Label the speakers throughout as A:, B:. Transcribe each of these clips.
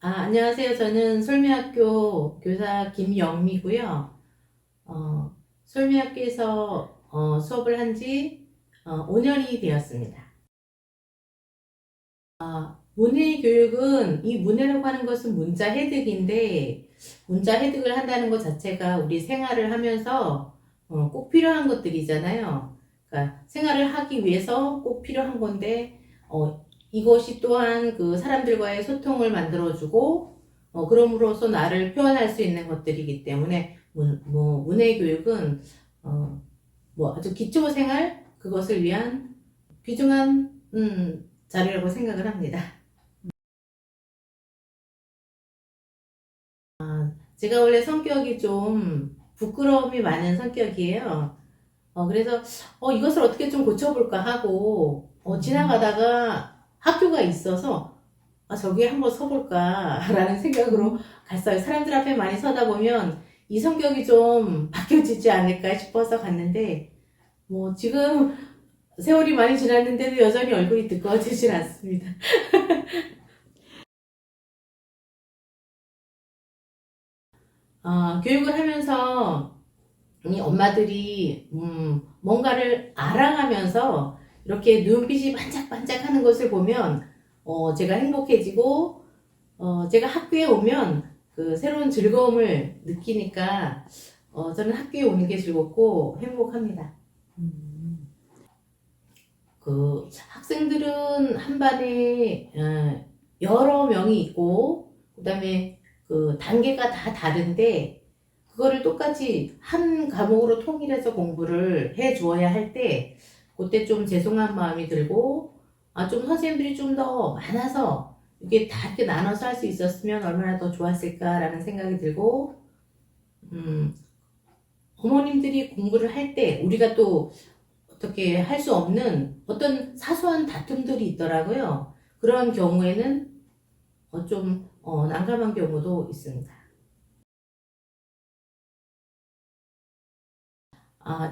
A: 안녕하세요. 저는 솔미학교 교사 김영미고요. 솔미학교에서 수업을 한 지 5년이 되었습니다. 문해 교육은 이 문해라고 하는 것은 문자 해득인데 문자 해득을 한다는 것 자체가 우리 생활을 하면서 꼭 필요한 것들이잖아요. 그러니까 생활을 하기 위해서 꼭 필요한 건데 이것이 또한 그 사람들과의 소통을 만들어주고 그럼으로써 나를 표현할 수 있는 것들이기 때문에 문해 교육은 어, 아주 기초 생활 그것을 위한 귀중한 자료라고 생각을 합니다. 제가 원래 성격이 좀 부끄러움이 많은 성격이에요. 그래서 이것을 어떻게 좀 고쳐볼까 하고 지나가다가 학교가 있어서 저기에 한번 서볼까 라는 생각으로 갔어요. 사람들 앞에 많이 서다 보면 이 성격이 좀 바뀌어지지 않을까 싶어서 갔는데 지금 세월이 많이 지났는데도 여전히 얼굴이 두꺼워지진 않습니다. 교육을 하면서 이 엄마들이 뭔가를 알아가면서 이렇게 눈빛이 반짝반짝 하는 것을 보면 제가 행복해지고 제가 학교에 오면 그 새로운 즐거움을 느끼니까 저는 학교에 오는 게 즐겁고 행복합니다. 그 학생들은 한 반에 여러 명이 있고 그다음에 그 단계가 다 다른데 그거를 똑같이 한 과목으로 통일해서 공부를 해 주어야 할 때 그때 좀 죄송한 마음이 들고 좀 선생님들이 좀 더 많아서 이게 다 이렇게 나눠서 할 수 있었으면 얼마나 더 좋았을까라는 생각이 들고 음, 부모님들이 공부를 할 때 우리가 또 어떻게 할 수 없는 어떤 사소한 다툼들이 있더라고요. 그런 경우에는 좀 난감한 경우도 있습니다.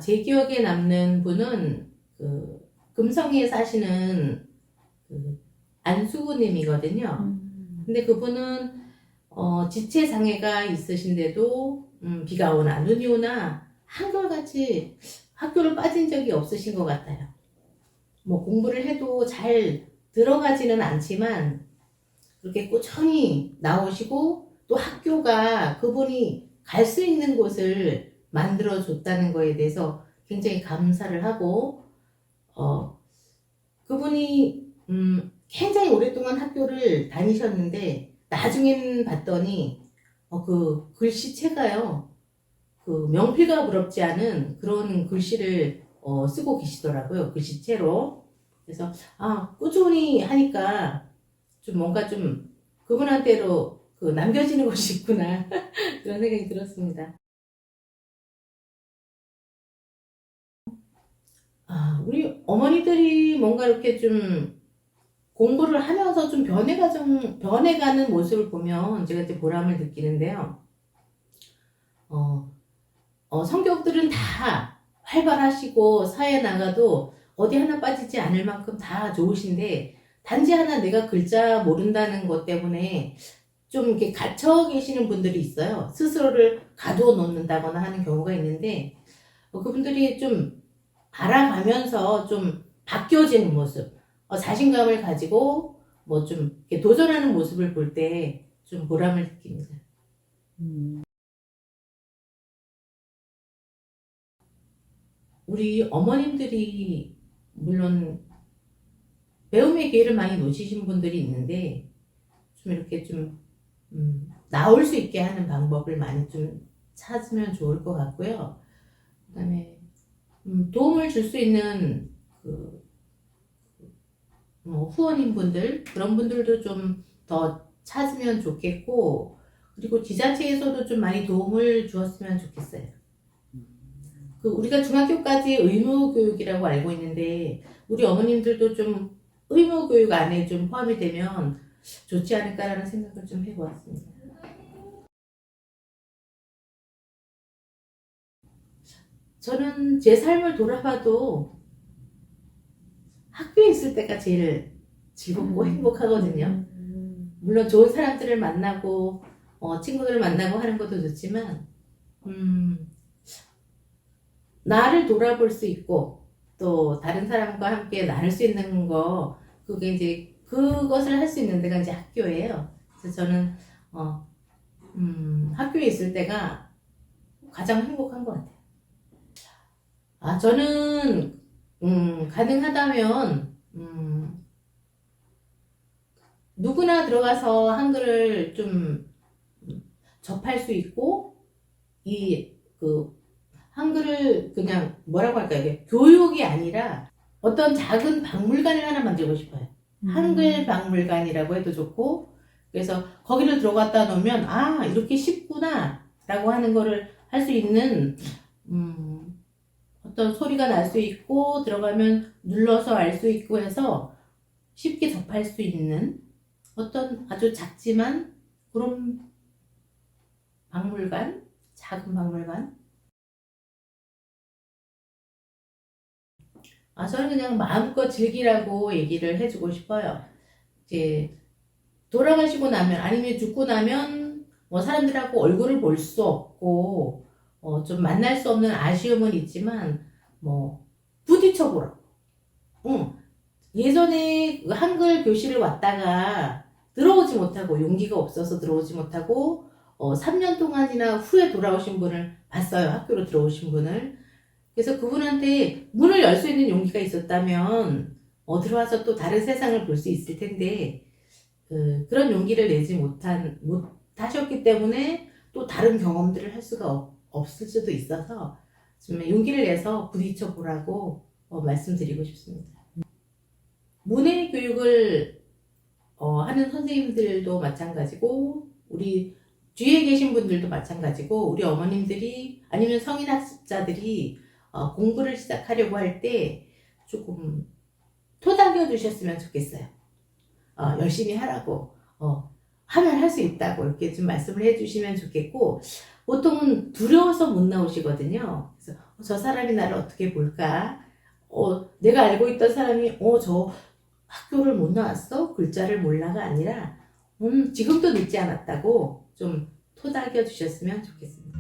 A: 제 기억에 남는 분은 그 금성에 사시는 그 안수부님이거든요. 근데 그분은 지체 장애가 있으신데도 비가 오나 눈이 오나 한결같이 학교를 빠진 적이 없으신 것 같아요. 공부를 해도 잘 들어가지는 않지만 그렇게 꾸준히 나오시고 또 학교가 그분이 갈 수 있는 곳을 만들어 줬다는 거에 대해서 굉장히 감사를 하고 어, 그분이 굉장히 오랫동안 학교를 다니셨는데 나중엔 봤더니 그 글씨체가요 그 명필과 부럽지 않은 그런 글씨를 쓰고 계시더라고요 글씨체로. 그래서 꾸준히 하니까 좀 뭔가 좀 그분한테로 그 남겨지는 것이 있구나 그런 생각이 들었습니다. 우리 어머니들이 뭔가 이렇게 좀 공부를 하면서 좀 변해가는 모습을 보면 제가 이제 보람을 느끼는데요. 어, 성격들은 다 활발하시고 사회에 나가도 어디 하나 빠지지 않을 만큼 다 좋으신데 단지 하나 내가 글자 모른다는 것 때문에 좀 이렇게 갇혀 계시는 분들이 있어요. 스스로를 가두어 놓는다거나 하는 경우가 있는데 그분들이 좀 알아가면서 좀 바뀌어지는 모습, 자신감을 가지고 뭐 좀 도전하는 모습을 볼 때 좀 보람을 느낍니다. 우리 어머님들이 물론 배움의 기회를 많이 놓치신 분들이 있는데 좀 이렇게 좀 나올 수 있게 하는 방법을 많이 좀 찾으면 좋을 것 같고요. 그다음에 도움을 줄 수 있는 그 후원인분들 그런 분들도 좀 더 찾으면 좋겠고 그리고 지자체에서도 좀 많이 도움을 주었으면 좋겠어요. 그 우리가 중학교까지 의무 교육이라고 알고 있는데 우리 어머님들도 좀 의무 교육 안에 좀 포함이 되면 좋지 않을까라는 생각을 좀 해보았습니다. 저는 제 삶을 돌아봐도 학교에 있을 때가 제일 즐겁고 행복하거든요. 물론 좋은 사람들을 만나고 친구들을 만나고 하는 것도 좋지만 나를 돌아볼 수 있고 또 다른 사람과 함께 나눌 수 있는 거 그게 이제 그것을 할 수 있는 데가 이제 학교예요. 그래서 저는 학교에 있을 때가 가장 행복한 것 같아요. 저는 가능하다면 누구나 들어가서 한글을 좀 접할 수 있고 그 한글을 그냥 뭐라고 할까 이게 교육이 아니라 어떤 작은 박물관을 하나 만들고 싶어요. 한글 박물관이라고 해도 좋고 그래서 거기를 들어갔다 놓으면 이렇게 쉽구나 라고 하는 거를 할 수 있는 어떤 소리가 날 수 있고 들어가면 눌러서 알 수 있고 해서 쉽게 접할 수 있는 어떤 아주 작지만 그런 박물관, 작은 박물관. 저는 그냥 마음껏 즐기라고 얘기를 해주고 싶어요. 이제 돌아가시고 나면 아니면 죽고 나면 뭐 사람들하고 얼굴을 볼 수 없고 좀 만날 수 없는 아쉬움은 있지만 뭐 부딪혀 보라고. 예전에 한글 교실을 왔다가 들어오지 못하고 용기가 없어서 들어오지 못하고 3년 동안이나 후에 돌아오신 분을 봤어요. 학교로 들어오신 분을. 그래서 그분한테 문을 열 수 있는 용기가 있었다면 들어와서 또 다른 세상을 볼 수 있을 텐데 그런 용기를 내지 못하셨기 때문에 또 다른 경험들을 할 수가 없을 수도 있어서 좀 용기를 내서 부딪혀 보라고 말씀드리고 싶습니다. 문해 교육을 하는 선생님들도 마찬가지고 우리 뒤에 계신 분들도 마찬가지고 우리 어머님들이 아니면 성인 학습자들이 공부를 시작하려고 할 때 조금 토닥여 주셨으면 좋겠어요. 열심히 하라고 하면 할 수 있다고 이렇게 좀 말씀을 해주시면 좋겠고 보통은 두려워서 못 나오시거든요. 그래서 저 사람이 나를 어떻게 볼까? 내가 알고 있던 사람이 저 학교를 못 나왔어? 글자를 몰라가 아니라 지금도 늦지 않았다고 좀 토닥여 주셨으면 좋겠습니다.